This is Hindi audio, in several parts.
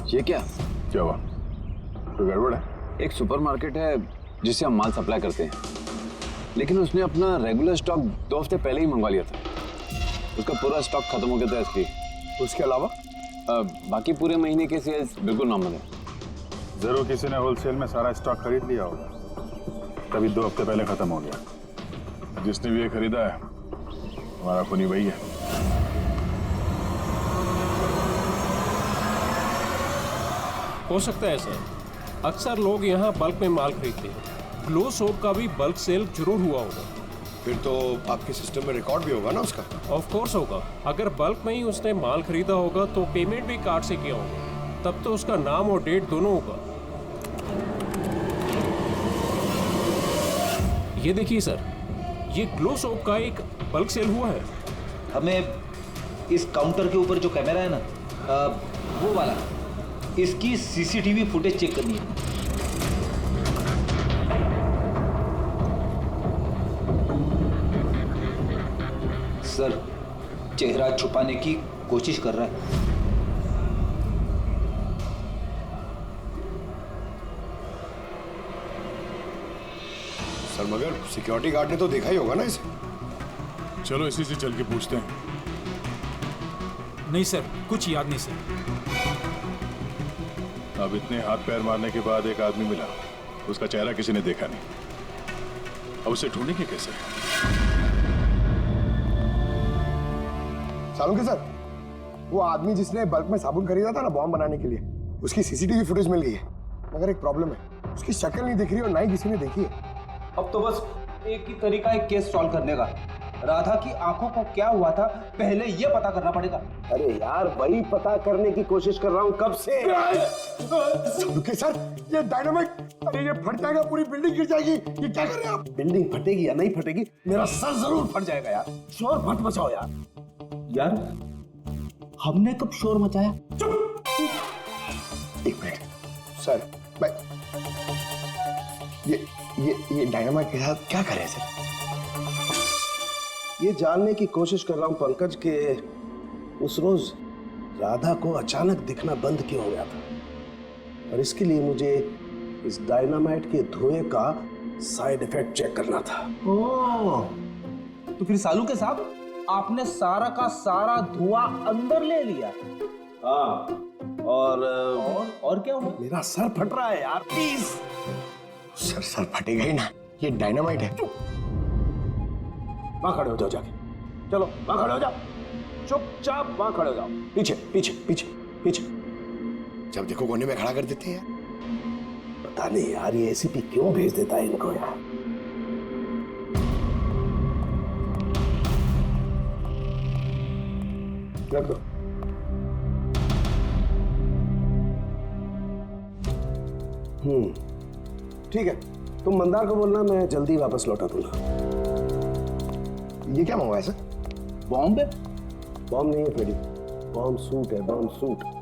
ये क्या? क्या हुआ? कोई गड़बड़ है? एक सुपरमार्केट है जिससे हम माल सप्लाई करते हैं, लेकिन उसने अपना रेगुलर स्टॉक 2 हफ्ते पहले ही मंगवा लिया था। उसका पूरा स्टॉक खत्म हो गया था इसलिए। उसके अलावा बाकी पूरे महीने के सेल्स बिल्कुल नॉर्मल है। जरूर किसी ने होलसेल में सारा स्टॉक खरीद लिया होगा, तभी 2 हफ्ते पहले खत्म हो गया। जिसने भी ये खरीदा है हमारा खूनी वही है। हो सकता है सर, अक्सर लोग यहाँ बल्क में माल खरीदते हैं। ग्लो सोप का भी बल्क सेल जरूर हुआ होगा। फिर तो आपके सिस्टम में रिकॉर्ड भी होगा ना उसका? ऑफ कोर्स होगा। अगर बल्क में ही उसने माल खरीदा होगा तो पेमेंट भी कार्ड से किया होगा, तब तो उसका नाम और डेट दोनों होगा। ये देखिए सर, ये ग्लो सोप का एक बल्क सेल हुआ है। हमें इस काउंटर के ऊपर जो कैमरा है ना, वो वाला, इसकी सीसीटीवी फुटेज चेक करनी है। सर, चेहरा छुपाने की कोशिश कर रहा है। सर मगर सिक्योरिटी गार्ड ने तो देखा ही होगा ना इसे। चलो इसी से चल के पूछते हैं। नहीं सर, कुछ याद नहीं सर। अब इतने हाथ पैर मारने के बाद एक आदमी मिला, उसका चेहरा किसी ने देखा नहीं। अब उसे ढूंढेंगे कैसे? सालुंके सर, वो आदमी जिसने बल्क में साबुन खरीदा था ना बॉम्ब बनाने के लिए, उसकी सीसीटीवी फुटेज मिल गई है। मगर एक प्रॉब्लम है, उसकी शक्ल नहीं दिख रही और ना ही किसी ने देखी है। अब तो बस एक ही तरीका है केस सॉल्व करने का। राधा की आंखों को क्या हुआ था, पहले ये पता करना पड़ेगा। अरे यार, वही पता करने की कोशिश कर रहा हूँ कब से। सालुंके सर, ये डायनामाइट, अरे ये फट जाएगा, पूरी बिल्डिंग गिर जाएगी। ये क्या कर रहे हैं आप? बिल्डिंग फटेगी या नहीं फटेगी, मेरा सर जरूर फट जाएगा यार। शोर मत मचाओ यार। यार, हमने कब शोर मचाया? एक मिनट सर, मैं ये डायनामाइट के साथ क्या करें सर? ये जानने की कोशिश कर रहा हूँ पंकज के उस रोज राधा को अचानक दिखना बंद क्यों हो गया था, और इसके लिए मुझे इस डायनामाइट के धुएं का साइड इफेक्ट चेक करना था। ओह, तो फिर सालुंके साहब, आपने सारा का सारा धुआं अंदर ले लिया? हाँ, और क्या हुआ? मेरा सर फट रहा है यार, प्लीज। सर फटेगा ही ना, ये डायनामाइट है। वहां खड़े हो जाओ, जाके चलो वहां खड़े हो जाओ, चुपचाप वहां खड़े हो जाओ। पीछे पीछे पीछे पीछे। जब देखो कोने में खड़ा कर देते हैं। पता नहीं यार, ये एसीपी क्यों भेज देता है इनको यार। रख दो। ठीक है, तुम मंदार को बोलना, मैं जल्दी वापस लौटा दूंगा। ये क्या मंगवाया सर? बॉम्ब है? बॉम्ब नहीं है फेडी, बॉम्ब सूट है, बॉम्ब सूट।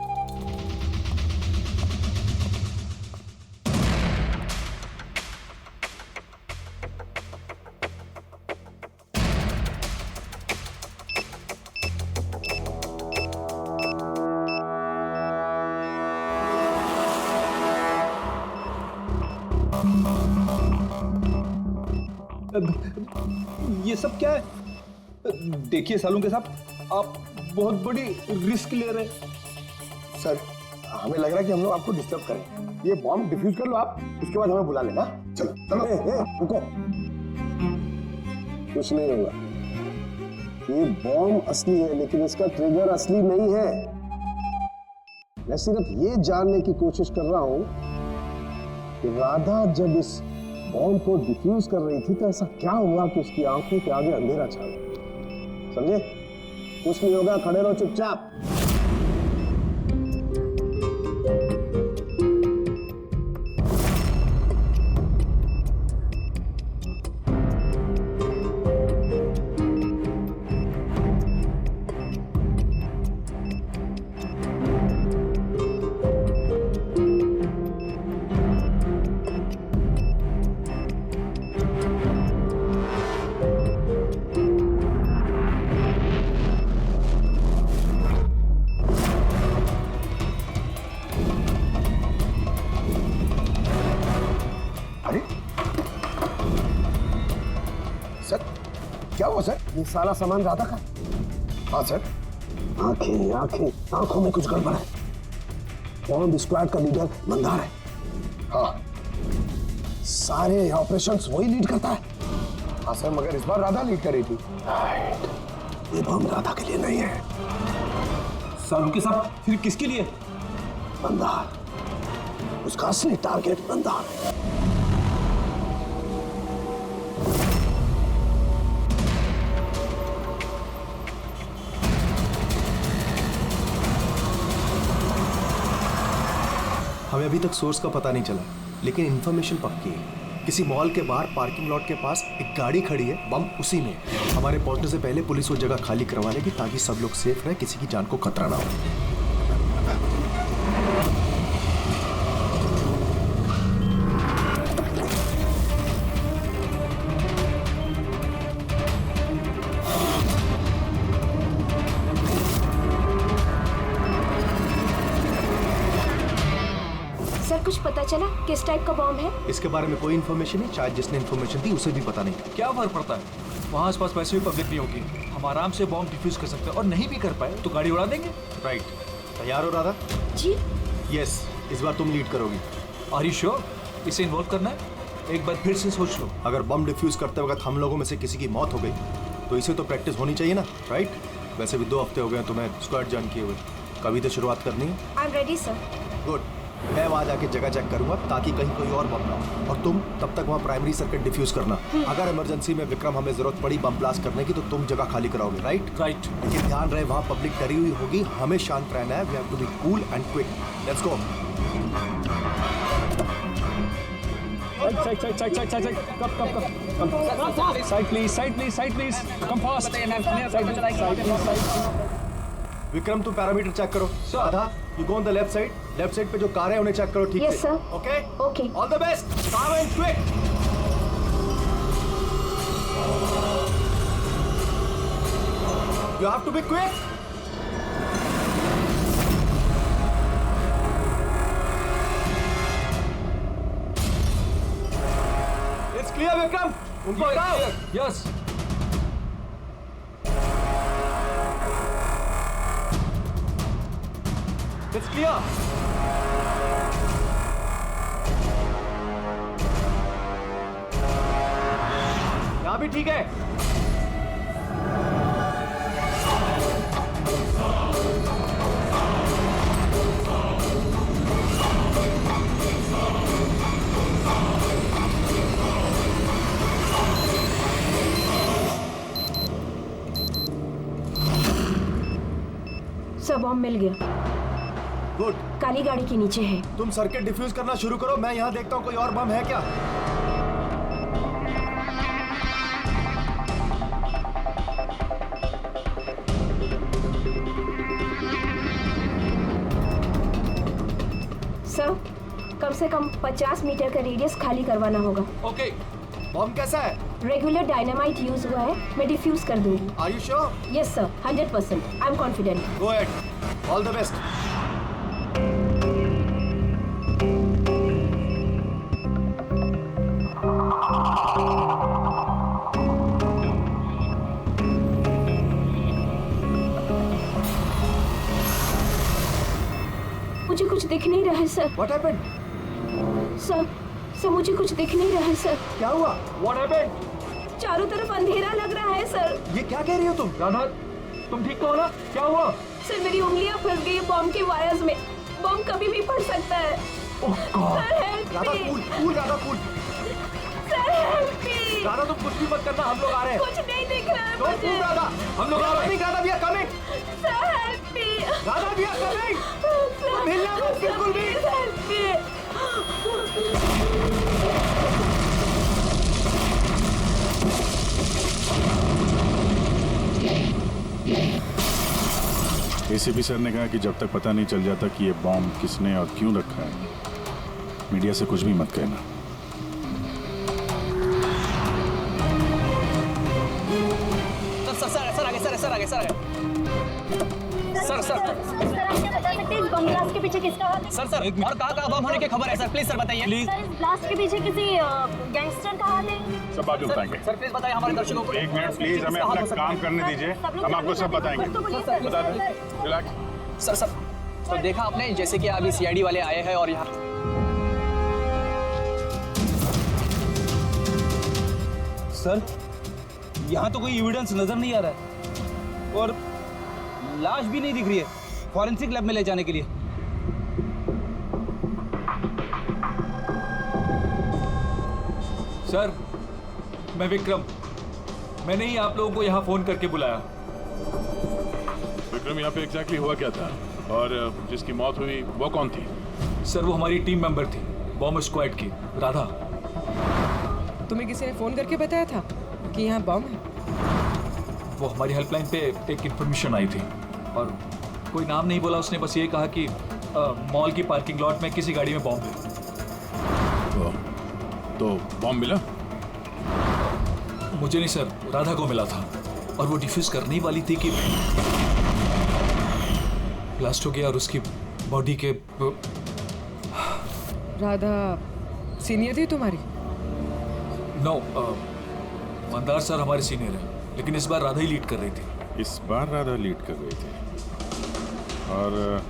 ये सब क्या है? देखिए सालुंके साहब, आप बहुत बड़ी रिस्क ले रहे हैं। सर, हमें लग रहा है कि हम लोग आपको डिस्टर्ब करें। ये बॉम्ब डिफ्यूज कर लो आप, उसके बाद हमें बुला लेना। चलो चलो। रुको, कुछ नहीं होगा। ये बॉम्ब असली है, लेकिन इसका ट्रिगर असली नहीं है। मैं सिर्फ ये जानने की कोशिश कर रहा हूं कि राधा जब इस बॉम्ब को डिफ्यूज कर रही थी तो ऐसा क्या हुआ कि उसकी आंखों के आगे अंधेरा छा गया। समझे? कुछ नहीं होगा, खड़े रहो चुपचाप। हुआ सर? ये सारा सामान राधा का? हाँ सर। आंखें आंखें आंखों में कुछ गड़बड़ है। बॉम्ब स्क्वाड का लीडर मंदार है। हाँ सारे ऑपरेशंस वही लीड करता है। हाँ सर, मगर इस बार राधा लीड कर रही थी। ये बम राधा के लिए नहीं है, सर उनके साथ फिर किसके लिए? मंदार। उसका असली टारगेट मंदार है। हमें अभी तक सोर्स का पता नहीं चला, लेकिन इन्फॉर्मेशन पक्की है। किसी मॉल के बाहर पार्किंग लॉट के पास एक गाड़ी खड़ी है, बम उसी में है। हमारे पहुंचने से पहले पुलिस वो जगह खाली करवा लेगी ताकि सब लोग सेफ रहे, किसी की जान को खतरा ना हो। सर कुछ पता चला किस टाइप का बॉम्ब है? इसके बारे में कोई इन्फॉर्मेशन नहीं, शायद जिसने इन्फॉर्मेशन दी उसे भी पता नहीं। क्या फर्क पड़ता है? वहाँ आसपास वैसे भी पब्लिक नहीं होगी, हम आराम से बॉम्ब डिफ्यूज कर सकते हैं, और नहीं भी कर पाए तो गाड़ी उड़ा देंगे। राइट, तैयार हो राधा? जी। यस, इस बार तुम लीड करोगी। आर यू श्योर इसे इन्वॉल्व करना है? एक बार फिर से सोच लो। अगर बम डिफ्यूज करते वक्त हम लोगों में से किसी की मौत हो गई तो इसे तो प्रैक्टिस होनी चाहिए ना, राइट? वैसे भी 2 हफ्ते हो गए तुम्हें स्क्वाड ज्वाइन किए हुए, कभी तो शुरुआत करनी है। I am ready sir. Good, मैं वहाँ जाके जगह चेक करूंगा ताकि कहीं कोई और बम ना हो, और तुम तब तक वहाँ प्राइमरी सर्किट डिफ्यूज करना। अगर इमरजेंसी में विक्रम हमें जरूरत पड़ी बम ब्लास्ट करने की तो तुम जगह खाली कराओगे, राइट? राइट। लेकिन ध्यान रहे वहाँ पब्लिक डरी हुई होगी, हमें शांत रहना है। We have to be cool and quick. Let's go. Vikram तुम पैरामीटर चेक करो। Radha, you go on the left side पे जो कार है उन्हें चेक करो ठीक Yes, से। sir. Okay Okay. All the best, calm and quick. You have to be quick. It's clear Vikram, उनको हटाओ। यस। It's clear. यहाँ भी ठीक है। सर बॉम्ब मिल गया, गुड, काली गाड़ी के नीचे है। तुम सर्किट डिफ्यूज करना शुरू करो, मैं यहाँ देखता हूँ कोई और बम है क्या। सर कम से कम 50 मीटर का रेडियस खाली करवाना होगा। ओके। बम कैसा है? रेगुलर डायनामाइट यूज हुआ है, मैं डिफ्यूज कर दूंगी। Are you sure? Yes sir, 100%। I am confident. Go ahead, all the best. मुझे कुछ दिख नहीं रहा है सर। What happened? सर मुझे कुछ दिख नहीं रहा है सर। क्या हुआ? What happened? चारों तरफ अंधेरा लग रहा है सर। ये क्या कह रही हो तुम? राधा तुम ठीक तो हो ना? क्या हुआ? सर मेरी उंगलियां फंस गई बॉम्ब के वायर्स में। बॉम्ब कभी भी फट सकता है। Sir help Radha me. Cool, Radha cool. Sir help me. Radha तुम कुछ भी मत करना, हम लोग आ रहे हैं। कुछ नहीं दिख रहा है डोंट मुझे। मूव राधा, हम लोग आ रहे हैं। Radha, we are coming. Sir help me. Radha, we are coming. तुम हिलना मत बिल्कुल भी। Help me. एसीपी सर ने कहा कि जब तक पता नहीं चल जाता कि ये बॉम्ब किसने और क्यों रखा है, मीडिया से कुछ भी मत कहना। सर आगे सर सर आप क्या बता सकते हैं इस बम ब्लास्ट के पीछे किसका हाथ है? सर सर और कहाँ बम होने की खबर है सर, प्लीज सर बताइए प्लीज। सर, इस ब्लास्ट के पीछे किसी गैंगस्टर का हाथ है? सब बाद में बताएंगे। सर प्लीज बताइए हमारे दर्शकों को। एक मिनट प्लीज, हमें अपना काम करने दीजिए, हम आपको सब बताएंगे। बता दें, रिलैक्स। सर सर तो देखा आपने जैसे कि अभी सीआईडी वाले आए हैं और यहाँ सर यहाँ तो कोई एविडेंस नजर नहीं आ रहा है और लाश भी नहीं दिख रही है फॉरेंसिक लैब में ले जाने के लिए। सर मैं विक्रम, मैंने ही आप लोगों को यहाँ फोन करके बुलाया। विक्रम, यहाँ पे एग्जैक्टली हुआ क्या था और जिसकी मौत हुई वो कौन थी? सर वो हमारी टीम मेंबर थी, बॉम्ब स्क्वाड की, राधा। तुम्हें किसी ने फोन करके बताया था कि यहाँ बम है? वो हमारी हेल्पलाइन पे एक इन्फॉर्मेशन आई थी और कोई नाम नहीं बोला, उसने बस ये कहा कि मॉल की पार्किंग लॉट में किसी गाड़ी में बॉम्ब है। तो बॉम्ब मिला? मुझे नहीं सर, राधा को मिला था और वो डिफ्यूज करने ही वाली थी कि ब्लास्ट हो गया और उसकी बॉडी के। राधा सीनियर थी तुम्हारी? नो, मंदार सर हमारे सीनियर हैं, लेकिन इस बार राधा ही लीड कर रही थी। इस बार राधा लीड कर रही थी। और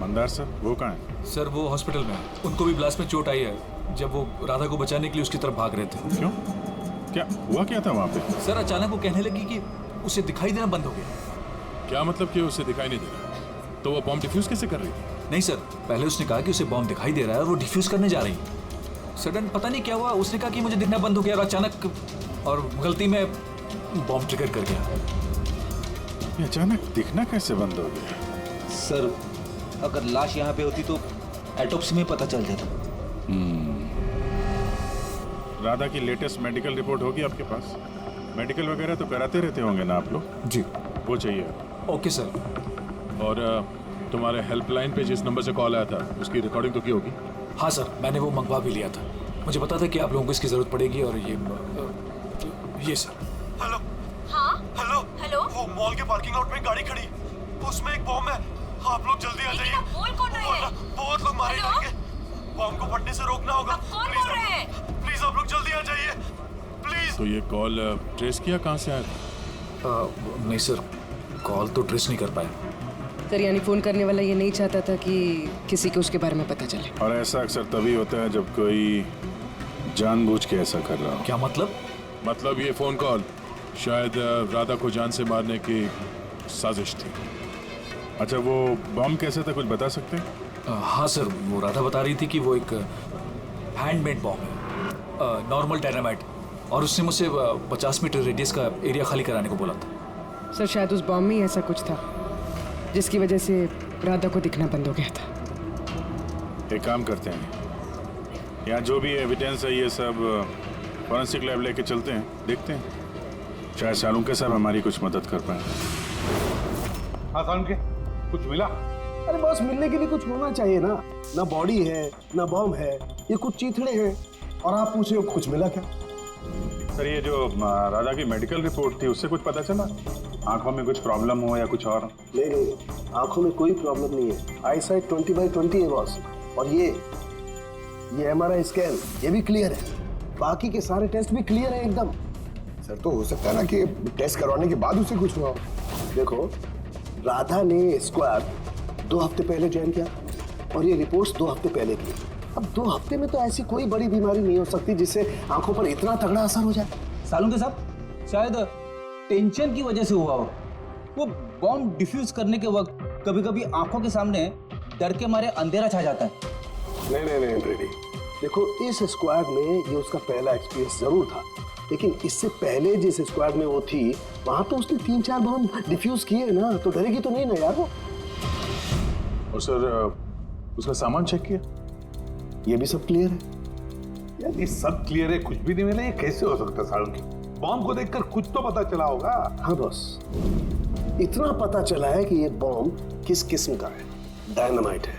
मंदार सर वो कहाँ है? सर वो हॉस्पिटल में है, उनको भी ब्लास्ट में चोट आई है जब वो राधा को बचाने के लिए उसकी तरफ भाग रहे थे। क्यों? क्या हुआ क्या था वहाँ पे? सर अचानक वो कहने लगी कि उसे दिखाई देना बंद हो गया। क्या मतलब कि उसे दिखाई नहीं दे रहा? तो वो बॉम्ब डिफ्यूज कैसे कर रही थी? नहीं सर, पहले उसने कहा कि उसे बॉम्ब दिखाई दे रहा है और वो डिफ्यूज करने जा रही है। सडन पता नहीं क्या हुआ, उसने कहा कि मुझे दिखना बंद हो गया और अचानक और गलती में बॉम्ब ट्रिगर कर गया। ये अचानक दिखना कैसे बंद हो गया? सर अगर लाश यहाँ पे होती तो एटोप्सी में पता चल जाता। राधा की लेटेस्ट मेडिकल रिपोर्ट होगी आपके पास? मेडिकल वगैरह तो कराते रहते होंगे ना आप लोग? जी वो चाहिए। Okay sir. और तुम्हारे हेल्पलाइन पे जिस नंबर से कॉल आया था उसकी रिकॉर्डिंग तो की होगी? हाँ सर, मैंने वो मंगवा भी लिया था। मुझे पता था कि आप लोगों को इसकी जरूरत पड़ेगी और ये सर। हेलो। हाँ हेलो। हेलो, वो मॉल के पार्किंग लॉट में एक गाड़ी खड़ी, उसमें एक बॉम्ब है। आप लोग जल्दी आ जाइए। बोल कौन रहे हैं? बहुत लोग मारे जाएंगे, बॉम्ब को फटने से रोकना होगा। कौन बोल रहे हैं? प्लीज आप लोग जल्दी आ जाइए प्लीज। तो ये कॉल ट्रेस किया कहाँ से आया था? नहीं सर, कॉल तो ट्रेस नहीं कर पाया। सर यानी फोन करने वाला ये नहीं चाहता था कि किसी को उसके बारे में पता चले। और ऐसा अक्सर तभी होता है जब कोई जानबूझ के ऐसा कर रहा हो। क्या मतलब? मतलब ये फोन कॉल शायद राधा को जान से मारने की साजिश थी। अच्छा वो बॉम्ब कैसे था, कुछ बता सकते हैं? हाँ सर, वो राधा बता रही थी कि वो एक हैंडमेड बॉम्ब है, नॉर्मल डायनामाइट, और उसने मुझसे 50 मीटर रेडियस का एरिया खाली कराने को बोला था। सर शायद उस बॉम्ब में ही ऐसा कुछ था जिसकी वजह से राधा को दिखना बंद हो गया था। एक काम करते हैं, यहाँ जो भी एविडेंस है ये सब फॉरेंसिक लैब लेके चलते हैं, देखते हैं शायद सालुंके साहब हमारी कुछ मदद कर पाए। हाँ सालुंके, कुछ मिला? अरे बॉस, मिलने के लिए कुछ होना चाहिए ना। ना बॉडी है ना बॉम्ब है, ये कुछ चीथड़े हैं और आप पूछे कुछ मिला क्या? सर ये जो राधा की मेडिकल रिपोर्ट थी उससे कुछ पता चला? आंखों में कुछ प्रॉब्लम हो या कुछ और? नहीं, आंखों में कोई प्रॉब्लम नहीं है। आई साइट 20/20 है बॉस। और ये MRI स्कैन ये भी क्लियर है, बाकी के सारे टेस्ट भी क्लियर है एकदम। सर तो हो सकता है ना कि टेस्ट करवाने के बाद उसे कुछ हुआ हो। देखो, राधा ने स्क्वाड 2 हफ्ते पहले ज्वाइन किया और ये रिपोर्ट्स 2 हफ्ते पहले की। अब 2 हफ्ते में तो ऐसी कोई बड़ी बीमारी नहीं हो सकती जिससे आंखों पर इतना तगड़ा असर हो जाए। सालुंके साहब शायद टेंशन की वजह से हुआ हो। वो बॉम्ब डिफ्यूज करने के वक्त कभी कभी आंखों के सामने डर के मारे अंधेरा छा जाता है। नहीं रेडी, देखो इस स्क्वाड में ये उसका पहला एक्सपीरियंस जरूर था, लेकिन इससे पहले जिस स्क्वाड में वो थी वहां तो उसने 3-4 बॉम्ब डिफ्यूज किए ना, तो डरेगी तो नहीं ना यार वो। और सर उसका सामान चेक किया? ये भी सब क्लियर है। यार ये सब क्लियर है, कुछ भी नहीं मिला, ये कैसे हो सकता है सालुंके? बॉम्ब को देखकर कुछ तो पता चला होगा। हाँ बॉस, इतना पता चला है कि ये बॉम्ब किस किस्म का है, डायनामाइट है,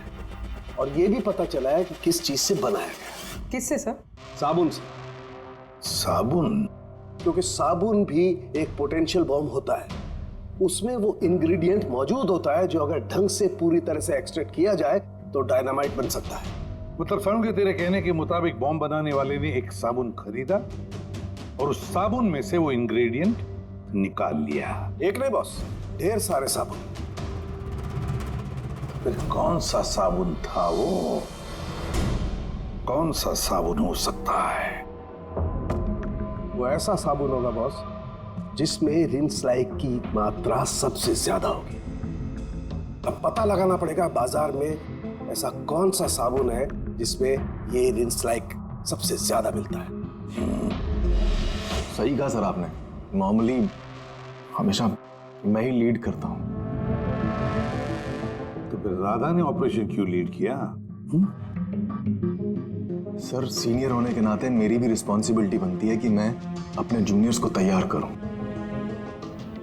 और ये भी पता चला है कि किस चीज से बनाया गया। किससे सर? साबुन से। साबुन? क्योंकि साबुन भी एक पोटेंशियल बॉम्ब होता है। उसमें वो इंग्रेडिएंट मौजूद होता है जो अगर ढंग से पूरी तरह से एक्सट्रैक्ट किया जाए तो डायनामाइट बन सकता है। मतलब सारुण के तेरे कहने के मुताबिक बॉम्ब बनाने वाले ने एक साबुन खरीदा और उस साबुन में से वो इंग्रेडिएंट निकाल लिया। एक नहीं बॉस, ढेर सारे साबुन। फिर कौन सा साबुन था वो? कौन सा साबुन हो सकता है? वो ऐसा साबुन होगा बॉस जिसमें रिंस लाइक की मात्रा सबसे ज्यादा होगी। अब पता लगाना पड़ेगा बाजार में ऐसा कौन सा साबुन है जिसमें ये रिंस लाइक सबसे ज्यादा मिलता है। सही कहा सर आपने। नॉर्मली हमेशा मैं ही लीड करता हूँ। तो फिर राधा ने ऑपरेशन क्यों लीड किया? सर सीनियर होने के नाते मेरी भी रिस्पॉन्सिबिलिटी बनती है कि मैं अपने जूनियर्स को तैयार करूं।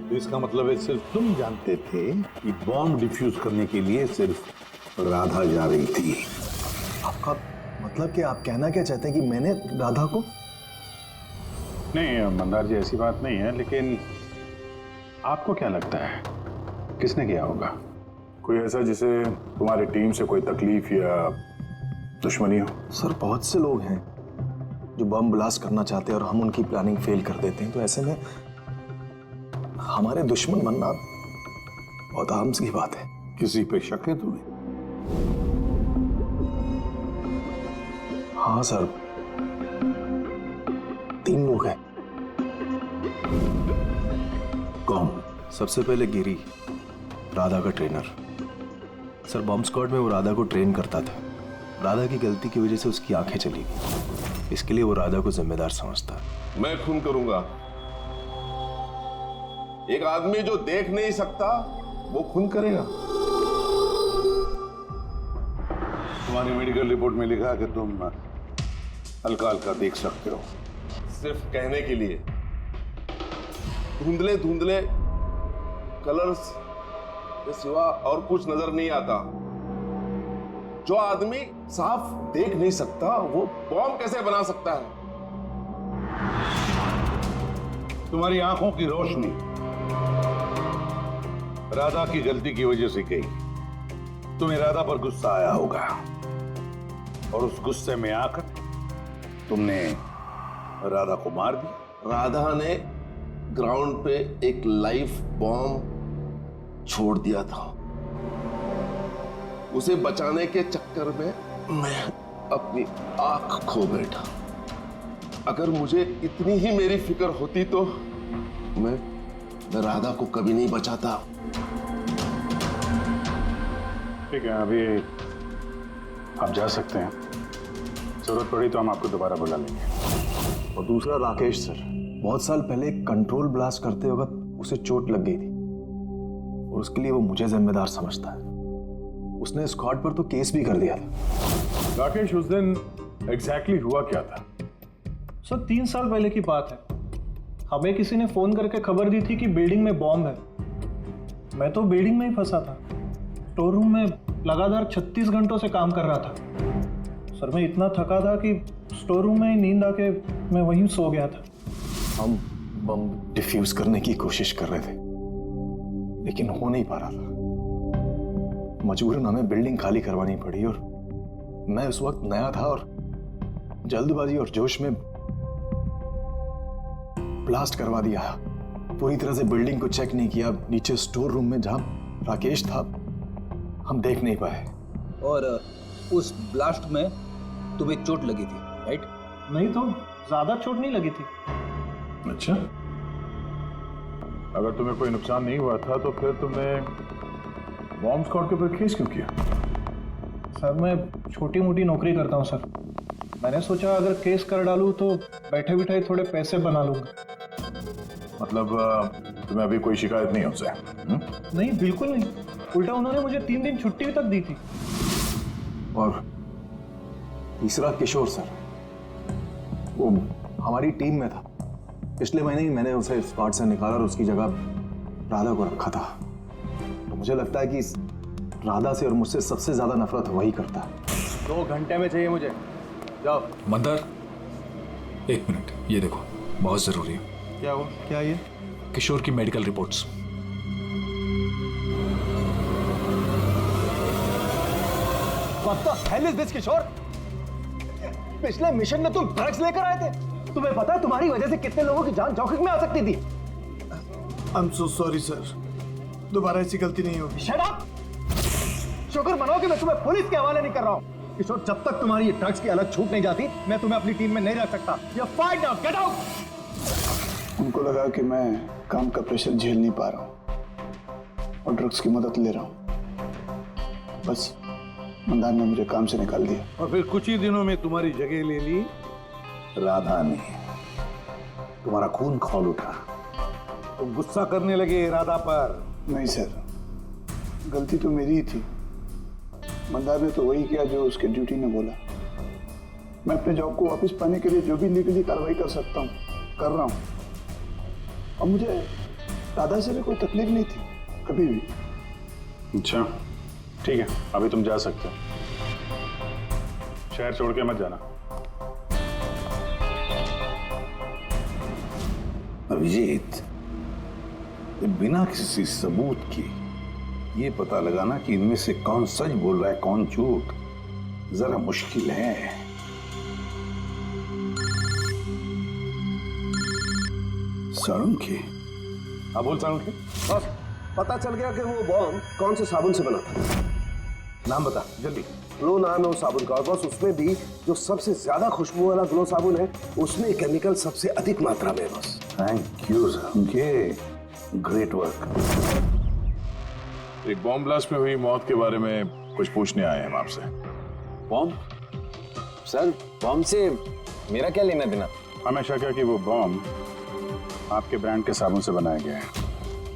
तो इसका मतलब है सिर्फ तुम जानते थे कि बॉम्ब डिफ्यूज करने के लिए सिर्फ राधा जा रही थी। आपका मतलब कि आप कहना क्या चाहते हैं कि मैंने राधा को? नहीं मंदार जी, ऐसी बात नहीं है, लेकिन आपको क्या लगता है किसने किया होगा? कोई ऐसा जिसे तुम्हारी टीम से कोई तकलीफ या दुश्मनी हो? सर बहुत से लोग हैं जो बम ब्लास्ट करना चाहते हैं और हम उनकी प्लानिंग फेल कर देते हैं, तो ऐसे में हमारे दुश्मन बनना बहुत आम सी बात है। किसी पे शक है तुम्हें? हाँ सर, 3 लोग हैं। कौन? सबसे पहले गिरी, राधा का ट्रेनर। सर बॉम्ब स्क्वाड में वो राधा को ट्रेन करता था। राधा की गलती की वजह से उसकी आंखें चली गई, इसके लिए वो राधा को जिम्मेदार समझता है। मैं खून करूंगा। एक आदमी जो देख नहीं सकता वो खून करेगा। तुम्हारी मेडिकल रिपोर्ट में लिखा कि तुम हल्का हल्का देख सकते हो। सिर्फ कहने के लिए। धुंधले धुंधले कलर्स के सिवा और कुछ नजर नहीं आता। जो आदमी साफ देख नहीं सकता वो बॉम्ब कैसे बना सकता है? तुम्हारी आंखों की रोशनी राधा की गलती की वजह से गई। तुम्हें राधा पर गुस्सा आया होगा और उस गुस्से में आकर तुमने राधा को मार दिया। राधा ने ग्राउंड पे एक लाइव बॉम्ब छोड़ दिया था। उसे बचाने के चक्कर में मैं अपनी आंख खो बैठा। अगर मुझे इतनी ही मेरी फिक्र होती तो मैं राधा को कभी नहीं बचाता। ठीक है, अभी आप जा सकते हैं। जरूरत पड़ी तो हम आपको दोबारा बुला लेंगे। और दूसरा राकेश सर, बहुत साल पहले कंट्रोल ब्लास्ट करते वक्त उसे चोट लग गई थी और उसके लिए वो मुझे जिम्मेदार समझता है। उसने स्क्वाड पर तो केस भी कर दिया था। राकेश, उस दिन एग्जैक्टली हुआ क्या था? सर 3 साल पहले की बात है। हमें किसी ने फोन करके खबर दी थी कि बिल्डिंग में बॉम्ब है। मैं तो बिल्डिंग में ही फंसा था। स्टोर रूम में लगातार 36 घंटों से काम कर रहा था। सर मैं इतना थका था कि स्टोर रूम में ही नींद आके मैं वहीं सो गया था। हम बम डिफ्यूज करने की कोशिश कर रहे थे लेकिन हो नहीं पा रहा था। मजबूरन हमें बिल्डिंग खाली करवानी पड़ी और मैं उस वक्त नया था और जल्दबाजी और जोश में ब्लास्ट करवा दिया। पूरी तरह से बिल्डिंग को चेक नहीं किया। नीचे स्टोर रूम में जहां राकेश था हम देख नहीं पाए। और उस ब्लास्ट में तुम्हें चोट लगी थी, राइट? नहीं तो ज्यादा चोट नहीं लगी थी। अच्छा, अगर तुम्हें कोई नुकसान नहीं हुआ था तो फिर तुमने बॉम्ब स्क्वाड के ऊपर केस क्यों किया? सर मैं छोटी मोटी नौकरी करता हूँ सर। मैंने सोचा अगर केस कर डालूँ तो बैठे बिठाए थोड़े पैसे बना लूँगा। मतलब तुम्हें अभी कोई शिकायत नहीं उनसे? नहीं, बिल्कुल नहीं। उल्टा उन्होंने मुझे 3 दिन छुट्टी तक दी थी। और तीसरा किशोर सर, वो हमारी टीम में था। पिछले महीने ही मैंने उसे स्क्वाड से निकाला और उसकी जगह राधा को रखा था। तो मुझे लगता है कि राधा से और मुझसे सबसे ज्यादा नफरत वही करता है। 2 घंटे में चाहिए मुझे। जाओ। मंदार, 1 मिनट, ये देखो, बहुत जरूरी है। क्या हुआ? क्या ये? किशोर की medical reports. What the hell is this, किशोर? पिछले मिशन में तुम ड्रग्स लेकर आए थे। तुम्हें पता है तुम्हारी वजह से कितने लोगों की जान जोखिम में आ सकती थी। I'm so sorry, sir. दोबारा ऐसी गलती नहीं होगी। Shut up! शुक्र मनाओ कि मैं तुम्हें पुलिस के हवाले नहीं कर रहा हूँ। किशोर, जब तक तुम्हारी ये ड्रग्स की अलग छूट नहीं जाती, मैं तुम्हें अपनी टीम में नहीं रख सकता। You're fired now. Get out! उनको लगा कि मैं काम का प्रेशर झेल नहीं पा रहा हूँ और ड्रग्स की मदद ले रहा हूँ। बस मंदार ने मुझे काम से निकाल दिया। और फिर कुछ ही दिनों में तुम्हारी जगह ले ली राधा ने। तुम्हारा खून खौल उठा, तुम गुस्सा करने लगे राधा पर। नहीं सर, गलती तो मेरी ही थी। मंदार ने तो वही किया जो उसके ड्यूटी ने बोला। मैं अपने जॉब को वापस पाने के लिए जो भी लीगली कार्रवाई कर सकता हूँ कर रहा हूँ। और मुझे राधा से भी कोई तकलीफ नहीं थी कभी भी। अच्छा ठीक है, अभी तुम जा सकते हो। शहर छोड़ के मत जाना। अभिजीत, बिना किसी सबूत के ये पता लगाना कि इनमें से कौन सच बोल रहा है कौन झूठ जरा मुश्किल है। साळुंखे। हाँ बोल साळुंखे। बस पता चल गया कि वो बॉम्ब कौन से साबुन से बना था। नाम बता जल्दी। ग्लो नाम है उस साबुन का, और बस उसमें भी जो सबसे ज्यादा खुशबू वाला ग्लो साबुन है उसमें केमिकल सबसे अधिक मात्रा में है। बस thank you Salunkhe, great work. एक बॉम्ब ब्लास्ट में हुई मौत के बारे में कुछ पूछने आए हैं हम आपसे। बॉम्ब? सर बॉम्ब से मेरा क्या लेना देना? हमेशा क्या कि वो बॉम्ब आपके ब्रांड के साबुन से बनाया गया है।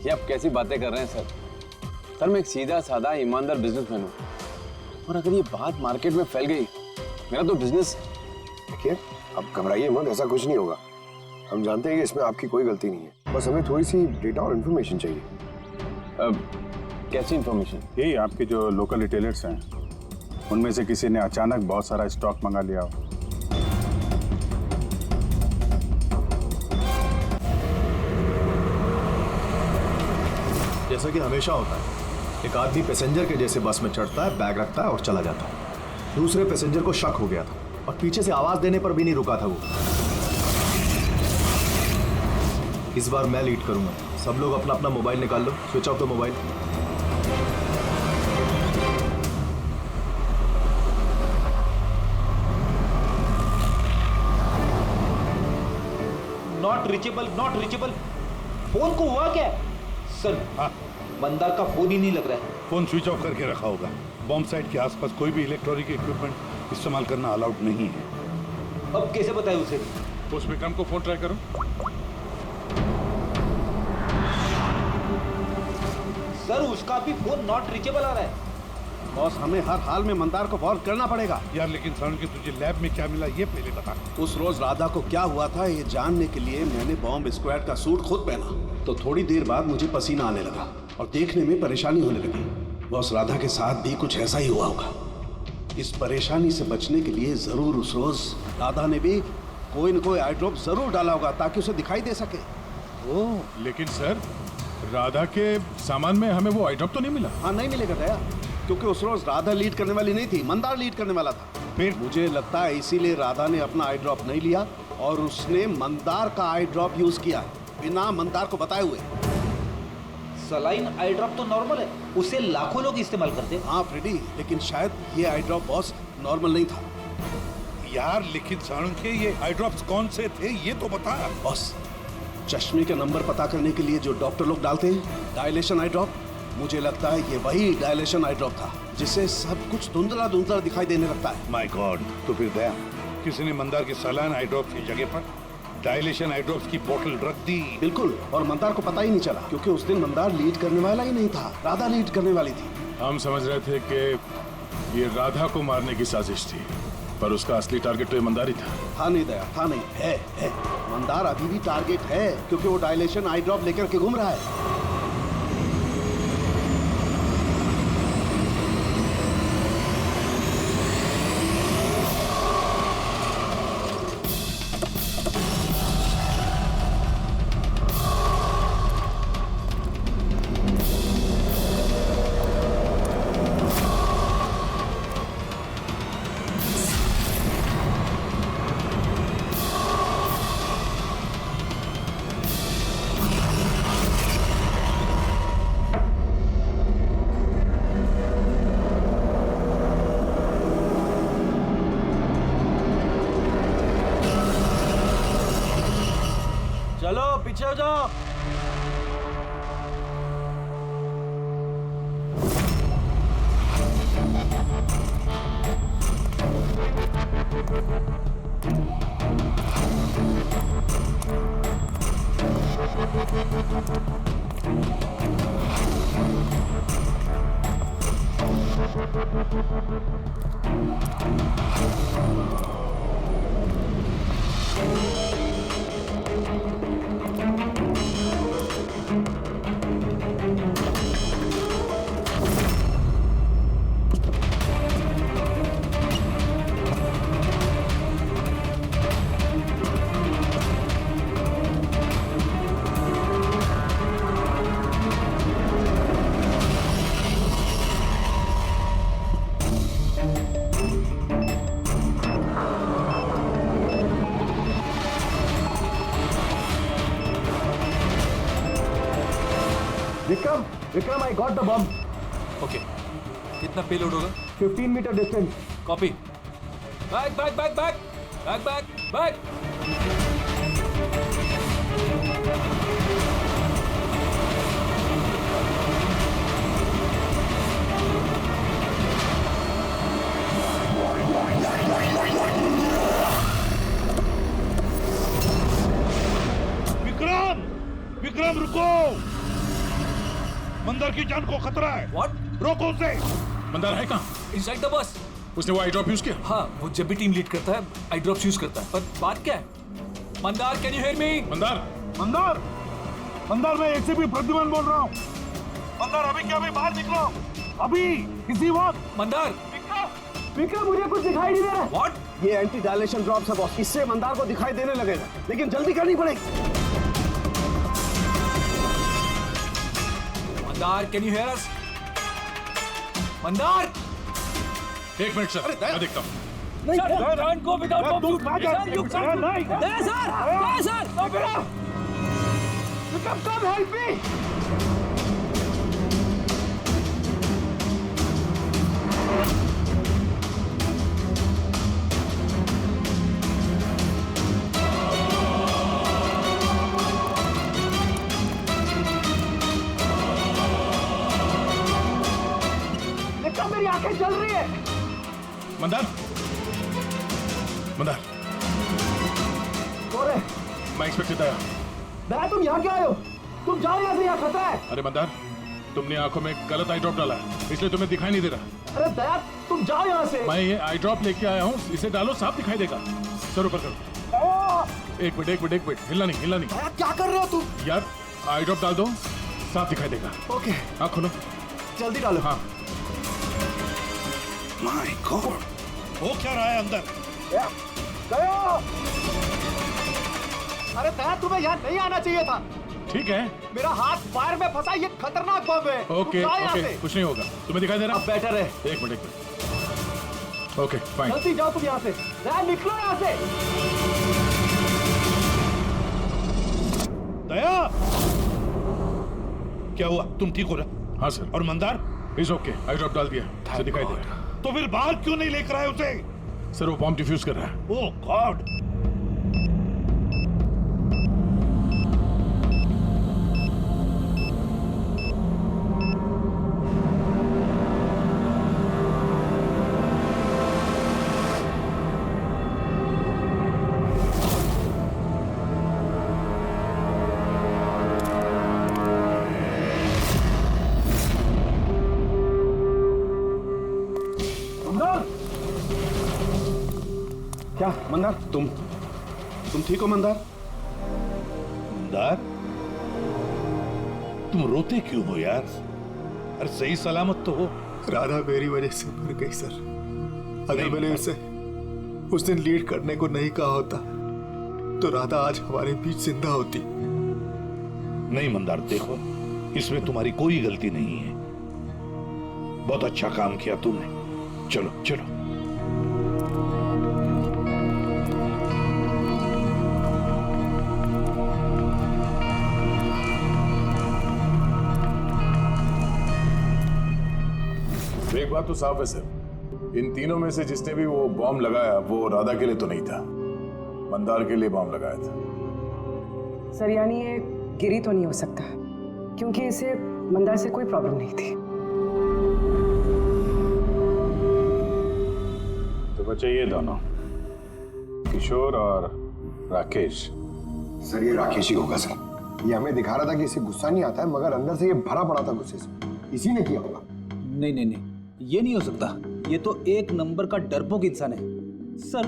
ये आप कैसी बातें कर रहे हैं सर? सर मैं एक सीधा साधा ईमानदार बिजनेसमैन हूँ, और अगर ये बात मार्केट में फैल गई मेरा तो बिजनेस। देखिए अब घबराइए मत, ऐसा कुछ नहीं होगा। हम जानते हैं कि इसमें आपकी कोई गलती नहीं है, बस हमें थोड़ी सी डेटा और इन्फॉर्मेशन चाहिए। कैसी इन्फॉर्मेशन? यही आपके जो लोकल रिटेलर्स हैं उनमें से किसी ने अचानक बहुत सारा स्टॉक मंगा लिया हो। जैसा कि हमेशा होता है, एक आदमी पैसेंजर के जैसे बस में चढ़ता है, बैग रखता है और चला जाता है। दूसरे पैसेंजर को शक हो गया था और पीछे से आवाज देने पर भी नहीं रुका था वो। इस बार मैं लीड करूंगा। सब लोग अपना अपना मोबाइल निकाल लो, switch off the mobile. Not reachable, not reachable. Phone को हुआ क्या सर? हाँ, मंदार का फोन ही नहीं लग रहा है। फोन स्विच ऑफ करके रखा होगा। बॉम्ब साइट के आसपास कोई भी इलेक्ट्रॉनिक इक्विपमेंट इस्तेमाल करना अलाउड नहीं है। अब कैसे बताएं उसे? उस विक्रम को फोन ट्राई करो। सर उसका भी फोन नॉट रीचेबल आ रहा है। बॉस हमें हर हाल में मंदार को वॉल्व करना पड़ेगा। यार लेकिन साळुंखे तुझे लैब में क्या मिला ये पहले बता। उस रोज राधा को क्या हुआ था ये जानने के लिए मैंने बॉम्ब स्क्वाड का सूट खुद पहना, तो थोड़ी देर बाद मुझे पसीना आने लगा और देखने में परेशानी होने लगी। बॉस राधा के साथ भी कुछ ऐसा ही हुआ होगा। इस परेशानी से बचने के लिए जरूर उस रोज राधा ने भी कोई न कोई आई ड्रॉप जरूर डाला होगा ताकि उसे दिखाई दे सके। ओह लेकिन सर राधा के सामान में हमें वो आई ड्रॉप तो नहीं मिला। हाँ नहीं मिलेगा दया, क्योंकि उस रोज राधा लीड करने वाली नहीं थी, मंदार लीड करने वाला था। फिर मुझे लगता है इसीलिए राधा ने अपना आई ड्रॉप नहीं लिया और उसने मंदार का आई ड्रॉप यूज किया बिना मंदार को बताए हुए। सलाइन आई ड्रॉप तो नॉर्मल है, उसे लाखों लोग इस्तेमाल करते हैं। हाँ फ्रेडी, लेकिन शायद ये आई ड्रॉप बॉस नॉर्मल नहीं था। यार लेकिन साळुंखे ये आई ड्रॉप्स कौन से थे ये तो बता। बॉस चश्मे का नंबर पता करने के लिए जो डॉक्टर लोग डालते हैं डायलेशन आई ड्रॉप, मुझे लगता है ये वही डायलेशन आई ड्रॉप था जिससे सब कुछ धुंधला धुंधला दिखाई देने लगता है। माय गॉड, तो फिर दया किसी ने मंदार के सलाइन आई ड्रॉप्स की जगह पर डायलेशन आई ड्रॉप्स की बोतल रख दी। बिल्कुल, और मंदार को पता ही नहीं चला क्योंकि उस दिन मंदार लीड करने वाला ही नहीं था, राधा लीड करने वाली थी। हम समझ रहे थे कि ये राधा को मारने की साजिश थी, पर उसका असली टारगेट तो ईमानदारी था नहीं दया, था नहीं, है। मंदार अभी भी टारगेट है क्योंकि वो डायलेशन आई ड्रॉप लेकर के घूम रहा है। पीछे हो जाओ। Vikram, I got the bomb. Okay, कितना पेलोड होगा? 15 metre distance. Copy. Back. Vikram रुको, मंदार की जान को खतरा है। What? रोको उसे। मंदार है कहाँ? Inside the bus. उसने वो आई ड्रॉप यूज किया? हाँ, वो जब भी टीम लीड करता है आई ड्रॉप्स यूज करता है, पर बात क्या है? Mandar, can you hear me? Mandar मैं एसीपी प्रद्युमन बोल रहा हूँ। मंदार अभी क्या, अभी बाहर निकलो, अभी इसी वक्त। मंदार, विक्रम मुझे कुछ दिखाई नहीं दे रहा। What? ये एंटी डायलेशन ड्रॉप्स है बॉस, इससे मंदार को दिखाई देने लगेगा, लेकिन जल्दी करनी पड़ेगी। Mandar, can you here us? Mandar, 1 minute sir, मैं देखता हूँ। नहीं, can't go without bomb. तुम कहाँ जाते हो? Vikram, come help me. Vikram, मेरी आंखें जल रही है। मंदार, कौन है? मैं इंस्पेक्टर दया। दया, तुम यहाँ क्या आए हो? तुम जाओ यहाँ से, यहाँ खतरा है। अरे मंदार, तुमने आंखों में गलत आई ड्रॉप डाला है, इसलिए तुम्हें दिखाई नहीं दे रहा। अरे दया, तुम जाओ यहाँ से। मैं ये आई ड्रॉप लेके आया हूँ, इसे डालो, साफ दिखाई देगा। सर ऊपर करो। एक मिनट, हिलना नहीं। दया, क्या कर रहे हो तुम? यार, आई ड्रॉप डाल दो, साफ दिखाई देगा। ओके, हाँ खोलो, जल्दी डालो। हाँ। माय गॉड, वो क्या रहा है अंदर? दया! अरे दया, तुम्हें यहाँ नहीं आना चाहिए था। ठीक है, मेरा हाथ फायर में फंसा, ये खतरनाक बम है। ओके, कुछ नहीं होगा, तुम्हें दिखाई दे रहा? अब बेटर है। एक मिनट। Okay, fine. जल्दी जाओ तुम यहाँ से। दया, निकलो यहाँ से। दया, क्या हुआ? तुम ठीक हो रहा? हाँ सर। और Mandar? Is okay, I drop डाल दिया, से दिखाई दे रहा। तो फिर बाहर क्यों नहीं लेकर आए उसे? सर वो बॉम्ब डिफ्यूज कर रहा है। ओह गॉड। क्या मंदार, तुम ठीक हो मंदार? मंदार, तुम रोते क्यों हो यार? अरे सही सलामत तो हो। राधा मेरी वजह से मर गई सर। अगर मैंने उसे उस दिन लीड करने को नहीं कहा होता तो राधा आज हमारे बीच जिंदा होती। नहीं मंदार, देखो इसमें तुम्हारी कोई गलती नहीं है। बहुत अच्छा काम किया तुमने। चलो चलो। एक बात तो साफ है सर, इन तीनों में से जिसने भी वो बॉम्ब लगाया वो राधा के लिए तो नहीं था, मंदार के लिए बॉम्ब लगाया था। सर यानी ये गिरी तो नहीं हो सकता, क्योंकि इसे मंदार से कोई प्रॉब्लम नहीं थी। तो बच्चे ये दोनों, किशोर और राकेश। सर ये राकेश ही होगा सर। ये हमें दिखा रहा था कि इसे गुस्सा नहीं आता है, मगर अंदर से ये भरा पड़ा था गुस्से से। इसी ने किया होगा। नहीं नहीं नहीं, ये नहीं हो सकता। ये तो एक नंबर का डरपोक इंसान है। सर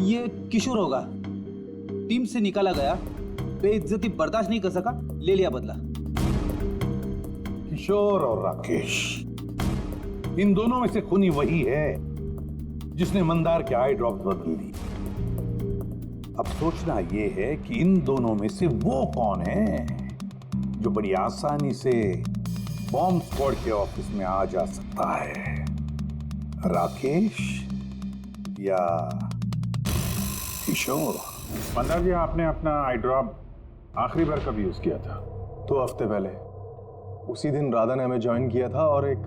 ये किशोर होगा, टीम से निकाला गया, बेइज्जती बर्दाश्त नहीं कर सका, ले लिया बदला। किशोर और राकेश, इन दोनों में से खूनी वही है जिसने मंदार के आई ड्रॉप बदल दी। अब सोचना ये है कि इन दोनों में से वो कौन है जो बड़ी आसानी से बॉम्ब स्क्वाड के ऑफिस में आ जा सकता है, राकेश या किशोर? मंदार जी, आपने अपना आई ड्रॉप आखिरी बार कब यूज किया था? 2 हफ्ते पहले। उसी दिन राधा ने हमें ज्वाइन किया था और एक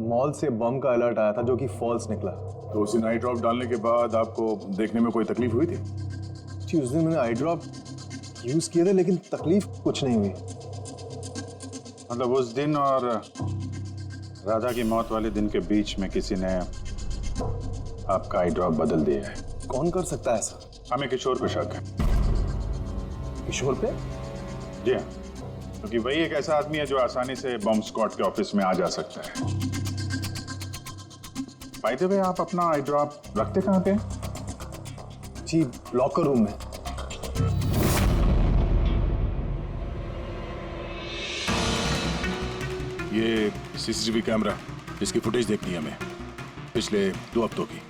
मॉल से बम का अलर्ट आया था जो कि फॉल्स निकला। तो उस दिन आई ड्रॉप डालने के बाद आपको देखने में कोई तकलीफ हुई थी? जी उस दिन मैंने आई ड्रॉप यूज किए थे, लेकिन तकलीफ कुछ नहीं हुई। मतलब उस दिन और राधा की मौत वाले दिन के बीच में किसी ने आपका आई ड्रॉप बदल दिया है। कौन कर सकता है ऐसा? हमें किशोर पे शक है। किशोर पे? जी हाँ, क्योंकि वही एक ऐसा आदमी है जो आसानी से बॉम्ब स्क्वाड के ऑफिस में आ जा सकता है। बाय द वे, आप अपना आई ड्रॉप रखते कहाँ पे? जी लॉकर रूम में। ये सीसीटीवी कैमरा, इसकी फुटेज देखनी है हमें पिछले 2 हफ्तों की।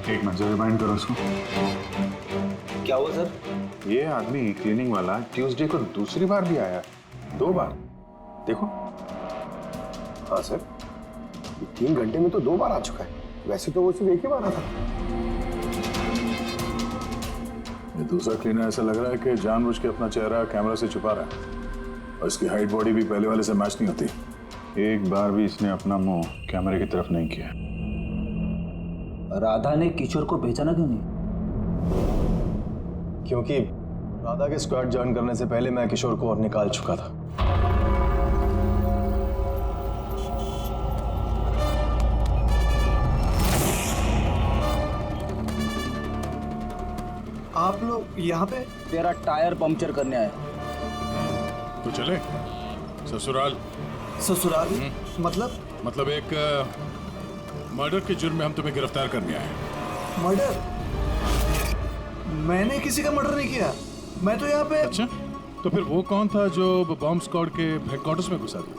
एक मिनट रिमाइंड करो उसको। क्या हुआ सर? ये आदमी क्लीनिंग वाला ट्यूसडे को दूसरी बार भी आया, 2 बार। देखो। हाँ सर, 3 घंटे में तो 2 बार आ चुका है। वैसे तो वो सिर्फ एक ही बार आता। ये दूसरा क्लीनर ऐसा लग रहा है कि जानबूझ के अपना चेहरा कैमरा से छुपा रहा है, और इसकी हाइट बॉडी भी पहले वाले से मैच नहीं होती। एक बार भी इसने अपना मुंह कैमरे की तरफ नहीं किया। राधा ने किशोर को पहचाना क्यों नहीं? क्योंकि राधा के स्क्वाड ज्वाइन करने से पहले मैं किशोर को और निकाल चुका था। आप लोग यहाँ पे? तेरा टायर पंक्चर करने आए। तो चले ससुराल। ससुराल? मतलब एक मर्डर के जुर्म में हम तुम्हें गिरफ्तार करने आए। मर्डर? मैंने किसी का मर्डर नहीं किया। मैं तो यहाँ पे। अच्छा, तो फिर वो कौन था जो बॉम्ब स्क्वाड के हेडक्वार्टर्स में घुसा था,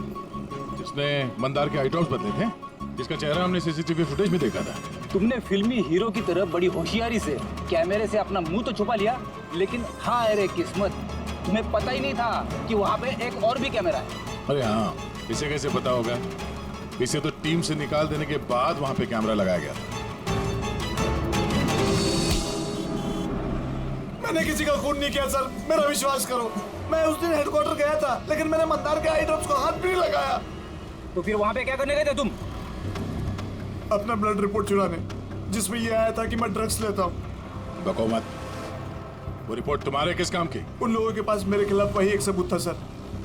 जिसने मंदार के आई ड्रॉप्स बदले थे, जिसका चेहरा हमने सीसीटीवी फुटेज में देखा था? तुमने फिल्मी हीरो की तरह बड़ी होशियारी से कैमरे से अपना मुंह तो छुपा लिया, लेकिन हाँ अरे किस्मत, तुम्हें पता ही नहीं था कि वहाँ पे एक और भी कैमरा है। अरे हाँ, इसे कैसे पता होगा? इसे तो टीम से निकाल देने के बाद वहाँ पे कैमरा लगाया गया था। मैंने किसी का खून नहीं किया सर, मेरा विश्वास करो। मैं उस दिन हेडक्वार्टर गया था, लेकिन मैंने मंदार के आई ड्रॉप्स को हाथ भी नहीं लगाया। तो फिर वहाँ पे क्या करने गए थे तुम? अपना ब्लड रिपोर्ट चुराने, जिसमें ये आया था कि मैं ड्रग्स लेता हूँ। बको मत। वो रिपोर्ट तुम्हारे किस काम की? उन लोगों के पास मेरे खिलाफ वही एक सबूत था सर।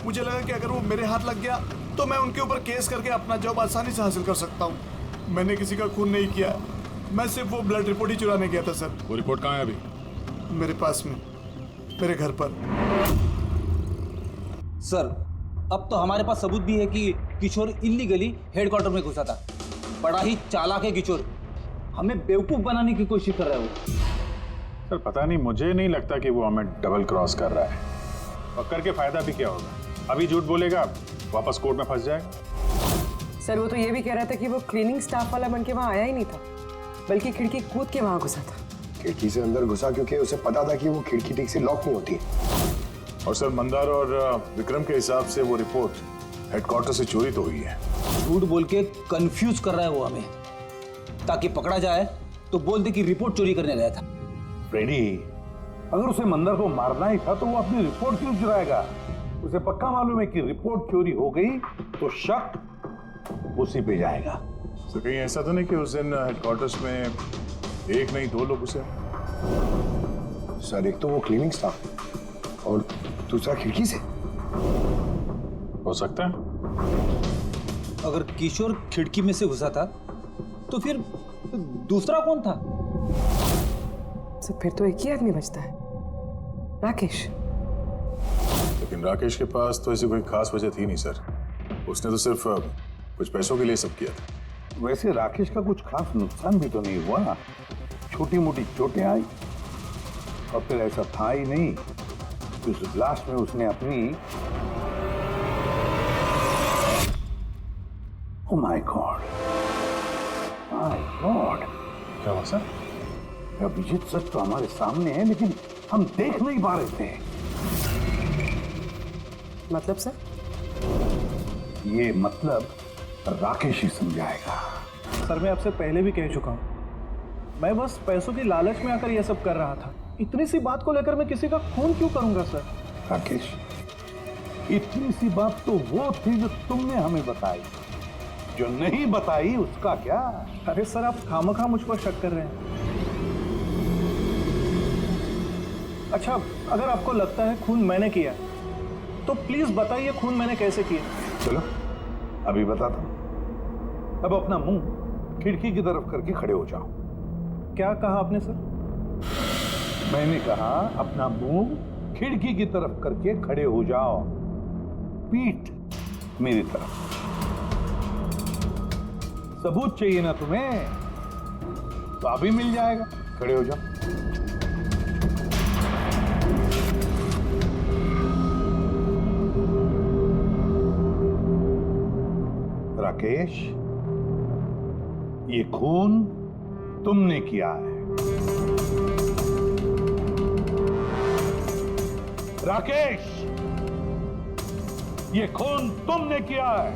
मुझे लगा कि अगर वो मेरे हाथ लग गया तो मैं उनके ऊपर केस करके अपना जॉब आसानी से हासिल कर सकता हूँ। मैंने किसी का खून नहीं किया, मैं सिर्फ वो ब्लड रिपोर्ट ही चुराने गया था सर। वो रिपोर्ट कहाँ है अभी? मेरे पास में, मेरे घर पर। सर, अब तो हमारे पास सबूत भी है कि किशोर इल्लीगली हेडक्वार्टर में घुसा था। बड़ा ही चालाक है किशोर, हमें बेवकूफ बनाने की कोशिश कर रहा है वो। सर पता नहीं, मुझे नहीं लगता कि वो हमें डबल क्रॉस कर रहा है। और करके फायदा भी क्या होगा? अभी झूठ बोलेगा, वापस कोर्ट में फंस जाएगा। सर वो तो ये भी कह रहा था कि वो क्लीनिंग स्टाफ वाला बन के वहाँ आया ही नहीं था, बल्कि खिड़की कूद के वहाँ घुसा था। खिड़की से अंदर घुसा क्योंकि उसे पता था कि वो खिड़की ठीक से लॉक नहीं होती। और सर मंदार और विक्रम के हिसाब से वो रिपोर्ट हेडक्वार्टर से चोरी तो हुई है। झूठ बोल के कंफ्यूज कर रहा है वो हमें, ताकि पकड़ा जाए तो बोल दे कि रिपोर्ट चोरी करने गया था। फ्रेडी, अगर उसे मंदर को मारना ही था तो वो अपनी रिपोर्ट क्यों चुराएगा? उसे पक्का मालूम है कि रिपोर्ट चोरी हो गई तो शक उसी पे जाएगा। तो कहीं ऐसा तो नहीं कि उस दिन हेडक्वार्टर्स में एक नहीं 2 लोग उसे? सर, एक तो वो क्लीनिंग स्टाफ और दूसरा खिड़की से। हो सकता है। अगर किशोर खिड़की में से घुसा था तो फिर दूसरा कौन था? तो फिर तो एक ही आदमी बचता है, राकेश। लेकिन राकेश के पास तो ऐसी कोई खास वजह थी नहीं सर। उसने तो सिर्फ कुछ पैसों के लिए सब किया था। वैसे राकेश का कुछ खास नुकसान भी तो नहीं हुआ, छोटी मोटी चोटें आई और फिर ऐसा था ही नहीं कि उस ब्लास्ट में उसने अपनी oh my God, my God. क्या हुआ सर? अभिजीत सच तो हमारे सामने है लेकिन हम देख नहीं पा रहे थे। मतलब सर? ये मतलब राकेश ही समझाएगा। सर, मैं आपसे पहले भी कह चुका हूं, मैं बस पैसों की लालच में आकर यह सब कर रहा था। इतनी सी बात को लेकर मैं किसी का खून क्यों करूंगा सर? राकेश, इतनी सी बात तो वो थी जो तुमने हमें बताई, जो नहीं बताई उसका क्या? अरे सर, आप खामखा मुझ पर शक कर रहे हैं। अच्छा, अगर आपको लगता है खून मैंने किया तो प्लीज बताइए खून मैंने कैसे किया। चलो अभी बताता हूं। अब अपना मुंह खिड़की की तरफ करके खड़े हो जाओ। क्या कहा आपने सर? मैंने कहा अपना मुंह खिड़की की तरफ करके खड़े हो जाओ, पीठ मेरी तरफ। सबूत चाहिए ना तुम्हें, तो अभी मिल जाएगा। खड़े हो जाओ। राकेश, ये खून तुमने किया है। राकेश, ये खून तुमने किया है।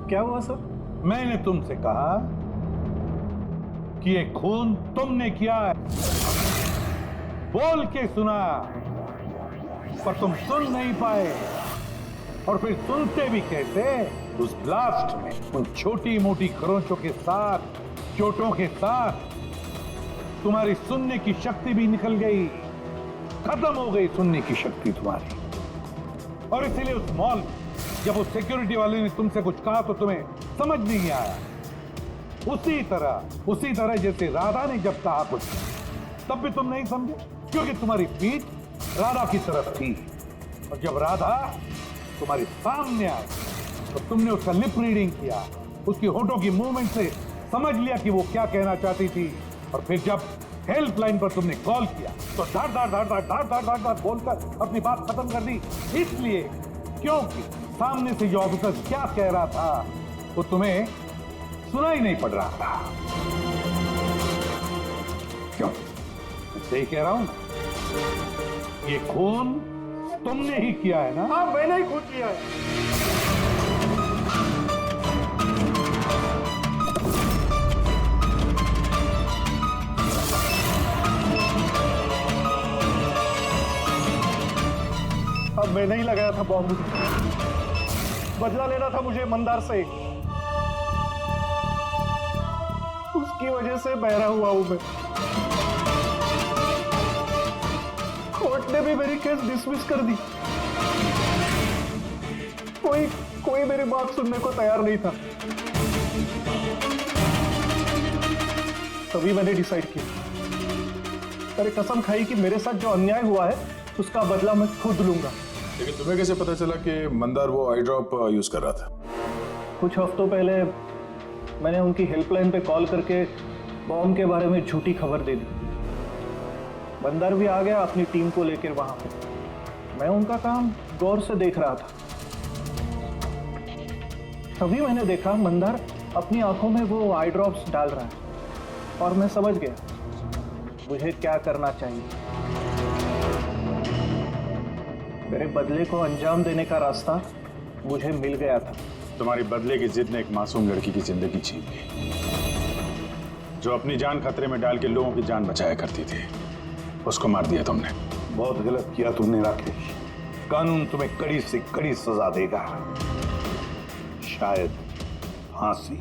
क्या हुआ सर? मैंने तुमसे कहा कि ये खून तुमने किया है। बोल के सुना, पर तुम सुन नहीं पाए। और फिर सुनते भी कैसे? उस ब्लास्ट में उन छोटी मोटी खरोंचों के साथ, चोटों के साथ तुम्हारी सुनने की शक्ति भी निकल गई। खत्म हो गई सुनने की शक्ति तुम्हारी। और इसीलिए उस मॉल में जब उस सिक्योरिटी वाले ने तुमसे कुछ कहा तो तुम्हें समझ नहीं आया। उसी तरह जैसे राधा ने जब कहा कुछ, तब भी तुम नहीं समझे, क्योंकि तुम्हारी पीठ राधा की तरफ थी। और जब राधा तुम्हारे सामने आई तो तुमने उसका लिप रीडिंग किया, उसकी होठों की मूवमेंट से समझ लिया कि वो क्या कहना चाहती थी। और फिर जब हेल्पलाइन पर तुमने कॉल किया तो धाड़ बोलकर अपनी बात खत्म कर दी। इसलिए क्योंकि सामने से जो ऑफिसर क्या कह रहा था वो तुम्हें सुना ही नहीं पड़ रहा था। क्यों? सही कह रहा हूं ना? ये खून तुमने ही किया है ना? हाँ, मैंने ही खून किया है। अब मैंने ही लगाया था बॉम्ब। बदला लेना था मुझे मंदार से। उसकी वजह से बहरा हुआ हूं मैं। कोर्ट ने भी मेरी केस डिसमिस कर दी। कोई मेरी बात सुनने को तैयार नहीं था। तभी मैंने डिसाइड किया, मैंने कसम खाई कि मेरे साथ जो अन्याय हुआ है उसका बदला मैं खुद लूंगा। लेकिन तुम्हें कैसे पता चला कि मंदार वो आई ड्रॉप यूज कर रहा था? कुछ हफ्तों पहले मैंने उनकी हेल्पलाइन पे कॉल करके बॉम्ब के बारे में झूठी खबर दे दी। मंदार भी आ गया अपनी टीम को लेकर वहां पे। मैं उनका काम गौर से देख रहा था। तभी मैंने देखा मंदार अपनी आंखों में वो आई ड्रॉप्स डाल रहा है और मैं समझ गया मुझे क्या करना चाहिए। मेरे बदले को अंजाम देने का रास्ता मुझे मिल गया था। तुम्हारी बदले की जिद ने एक मासूम लड़की की जिंदगी छीन ली, जो अपनी जान खतरे में डाल के लोगों की जान बचाया करती थी। उसको मार दिया तुमने। बहुत गलत किया तुमने राकेश। कानून तुम्हें कड़ी से कड़ी सजा देगा, शायद फांसी।